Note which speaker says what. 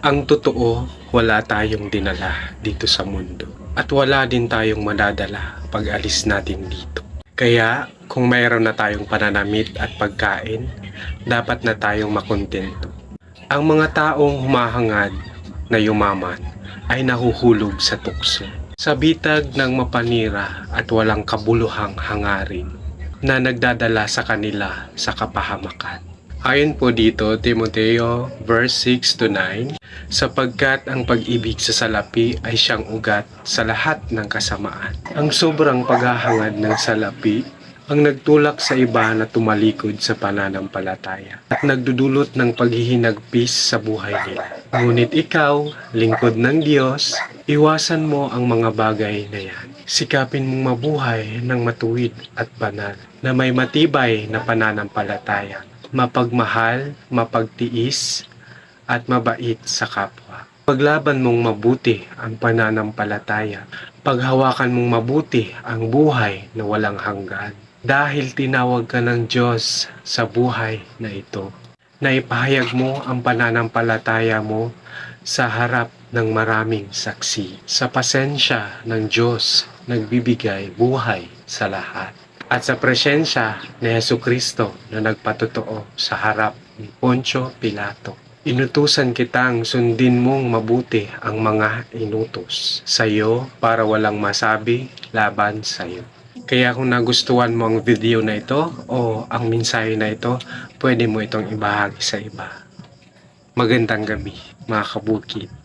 Speaker 1: Ang totoo, wala tayong dinala dito sa mundo. At wala din tayong madadala pag alis natin dito. Kaya kung mayroon na tayong pananamit at pagkain, dapat na tayong makontento. Ang mga taong humahangad na yumaman ay nahuhulog sa tukso. Sa bitag ng mapanira at walang kabuluhang hangarin na nagdadala sa kanila sa kapahamakan. Ayon po dito, Timoteo verse 6 to 9, sapagkat ang pag-ibig sa salapi ay siyang ugat sa lahat ng kasamaan. Ang sobrang paghahangad ng salapi ang nagtulak sa iba na tumalikod sa pananampalataya at nagdudulot ng paghihinagpis sa buhay nila. Ngunit ikaw, lingkod ng Diyos, iwasan mo ang mga bagay na yan. Sikapin mong mabuhay ng matuwid at banal na may matibay na pananampalataya, mapagmahal, mapagtiis, at mabait sa kapwa. Paglaban mong mabuti ang pananampalataya, paghawakan mong mabuti ang buhay na walang hanggan. Dahil tinawag ka ng Diyos sa buhay na ito, na ipahayag mo ang pananampalataya mo sa harap ng maraming saksi. Sa pasensya ng Diyos, nagbibigay buhay sa lahat. At sa presensya ni Jesucristo na nagpatotoo sa harap ni Poncio Pilato, inutusan kitang sundin mong mabuti ang mga inutos sa iyo para walang masabi laban sa iyo. Kaya kung nagustuhan mo ang video na ito o ang mensahe na ito, pwede mo itong ibahagi sa iba. Magandang gabi, mga kabukid.